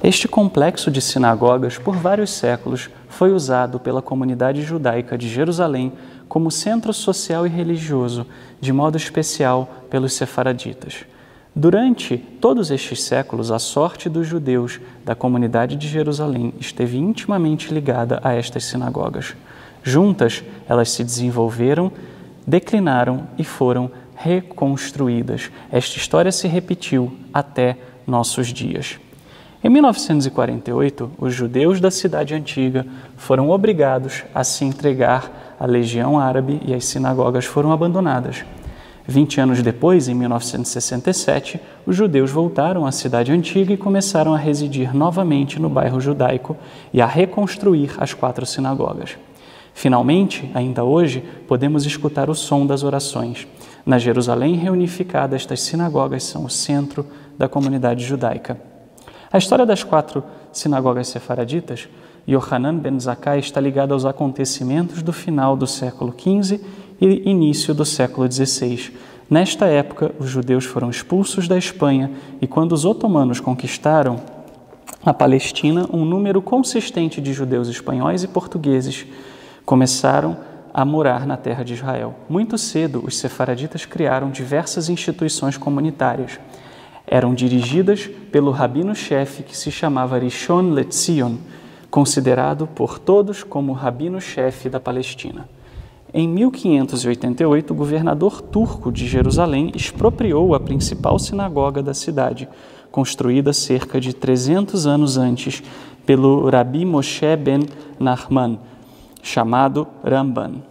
Este complexo de sinagogas, por vários séculos, foi usado pela comunidade judaica de Jerusalém como centro social e religioso, de modo especial pelos sefaraditas. Durante todos estes séculos, a sorte dos judeus da comunidade de Jerusalém esteve intimamente ligada a estas sinagogas. Juntas, elas se desenvolveram, declinaram e foram reconstruídas. Esta história se repetiu até nossos dias. Em 1948, os judeus da cidade antiga foram obrigados a se entregar à Legião Árabe e as sinagogas foram abandonadas. 20 anos depois, em 1967, os judeus voltaram à cidade antiga e começaram a residir novamente no bairro judaico e a reconstruir as 4 sinagogas. Finalmente, ainda hoje, podemos escutar o som das orações. Na Jerusalém reunificada, estas sinagogas são o centro da comunidade judaica. A história das 4 sinagogas sefaraditas, Yohanan ben Zakkai, está ligada aos acontecimentos do final do século XV e início do século XVI. Nesta época, os judeus foram expulsos da Espanha e quando os otomanos conquistaram a Palestina, um número consistente de judeus espanhóis e portugueses começaram a morar na terra de Israel. Muito cedo, os sefaraditas criaram diversas instituições comunitárias. Eram dirigidas pelo rabino-chefe que se chamava Rishon LeZion, considerado por todos como o rabino-chefe da Palestina. Em 1588, o governador turco de Jerusalém expropriou a principal sinagoga da cidade, construída cerca de 300 anos antes pelo Rabi Moshe ben Nachman, chamado Ramban.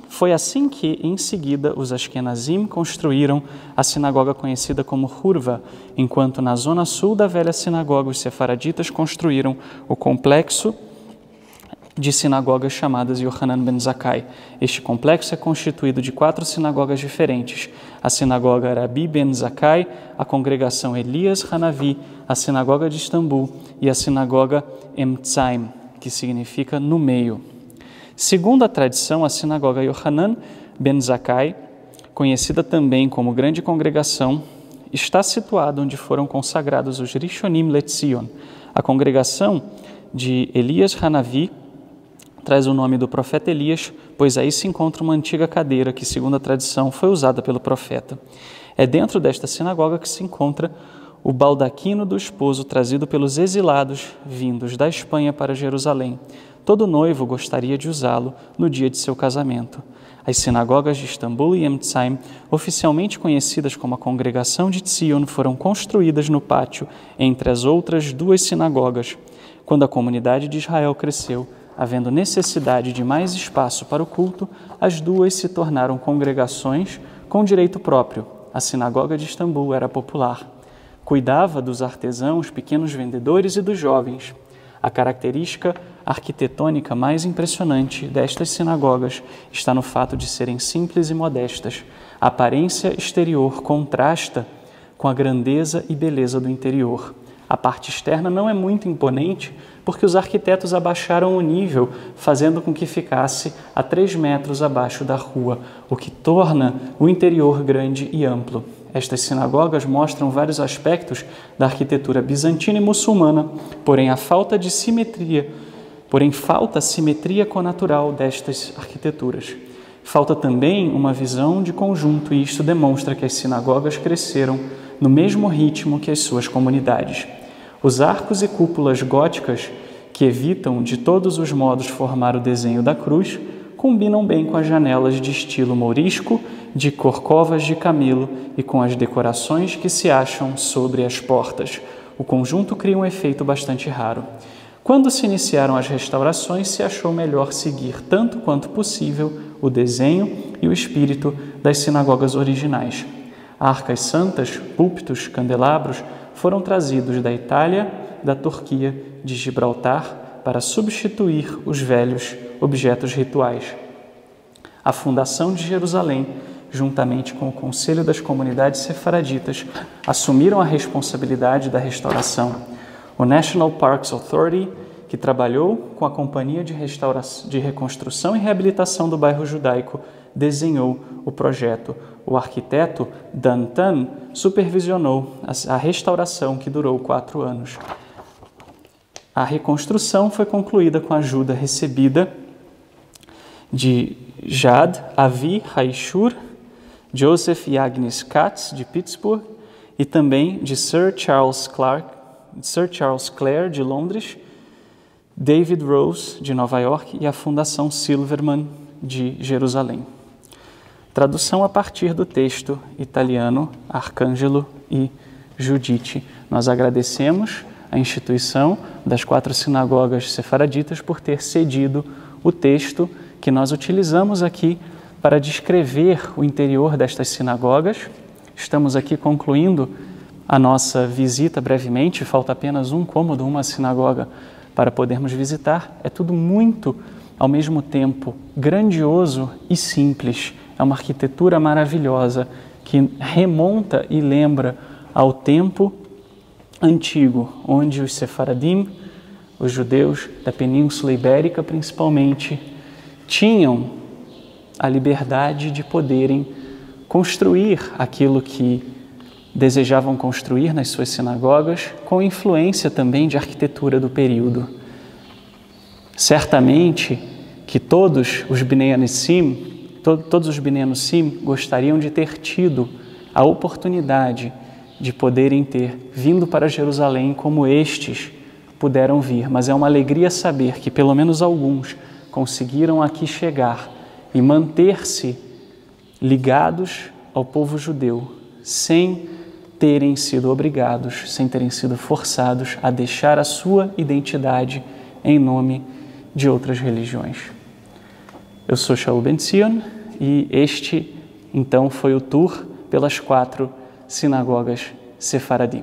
Foi assim que, em seguida, os Ashkenazim construíram a sinagoga conhecida como Hurva, enquanto na zona sul da velha sinagoga os sefaraditas construíram o complexo de sinagogas chamadas Yohanan ben Zakkai. Este complexo é constituído de 4 sinagogas diferentes: a sinagoga Rabi ben Zakkai, a congregação Elias Hanavi, a sinagoga de Istambul e a sinagoga Emtzaim, que significa no meio. Segundo a tradição, a sinagoga Yohanan ben Zakkai, conhecida também como Grande Congregação, está situada onde foram consagrados os Rishonim LeZion. A congregação de Elias Hanavi traz o nome do profeta Elias, pois aí se encontra uma antiga cadeira que, segundo a tradição, foi usada pelo profeta. É dentro desta sinagoga que se encontra o baldaquino do esposo trazido pelos exilados vindos da Espanha para Jerusalém. Todo noivo gostaria de usá-lo no dia de seu casamento. As sinagogas de Istambul e Emtzaim, oficialmente conhecidas como a Congregação de Tzion, foram construídas no pátio entre as outras 2 sinagogas. Quando a comunidade de Israel cresceu, havendo necessidade de mais espaço para o culto, as 2 se tornaram congregações com direito próprio. A sinagoga de Istambul era popular. Cuidava dos artesãos, pequenos vendedores e dos jovens. A característica arquitetônica mais impressionante destas sinagogas está no fato de serem simples e modestas. A aparência exterior contrasta com a grandeza e beleza do interior. A parte externa não é muito imponente porque os arquitetos abaixaram o nível, fazendo com que ficasse a 3 metros abaixo da rua, o que torna o interior grande e amplo. Estas sinagogas mostram vários aspectos da arquitetura bizantina e muçulmana, porém falta simetria connatural destas arquiteturas. Falta também uma visão de conjunto e isto demonstra que as sinagogas cresceram no mesmo ritmo que as suas comunidades. Os arcos e cúpulas góticas, que evitam de todos os modos formar o desenho da cruz, combinam bem com as janelas de estilo mourisco, de corcovas de camelo e com as decorações que se acham sobre as portas. O conjunto cria um efeito bastante raro. Quando se iniciaram as restaurações, se achou melhor seguir tanto quanto possível o desenho e o espírito das sinagogas originais. Arcas santas, púlpitos, candelabros foram trazidos da Itália, da Turquia, de Gibraltar, para substituir os velhos objetos rituais. A fundação de Jerusalém, juntamente com o Conselho das Comunidades Sefaraditas, assumiram a responsabilidade da restauração. O National Parks Authority, que trabalhou com a Companhia de Reconstrução e Reabilitação do Bairro Judaico, desenhou o projeto. O arquiteto Dan Tan supervisionou a restauração, que durou 4 anos. A reconstrução foi concluída com a ajuda recebida de Jad Avi Haishur, Joseph e Agnes Katz, de Pittsburgh, e também de Sir Charles Clare, de Londres, David Rose, de Nova York, e a Fundação Silverman, de Jerusalém. Tradução a partir do texto italiano Arcangelo e Judite. Nós agradecemos a instituição das 4 sinagogas sefaraditas por ter cedido o texto que nós utilizamos aqui para descrever o interior destas sinagogas. Estamos aqui concluindo a nossa visita brevemente, falta apenas um cômodo, uma sinagoga para podermos visitar. É tudo muito, ao mesmo tempo, grandioso e simples. É uma arquitetura maravilhosa que remonta e lembra ao tempo antigo, onde os sefaradim, os judeus da Península Ibérica principalmente, tinham a liberdade de poderem construir aquilo que desejavam construir nas suas sinagogas, com influência também de arquitetura do período. Certamente que todos os Bnei Anissim gostariam de ter tido a oportunidade de poderem ter vindo para Jerusalém como estes puderam vir, mas é uma alegria saber que pelo menos alguns conseguiram aqui chegar e manter-se ligados ao povo judeu, sem terem sido obrigados, sem terem sido forçados a deixar a sua identidade em nome de outras religiões. Eu sou Shaul Ben-Zion e este, então, foi o tour pelas 4 sinagogas sefaradim.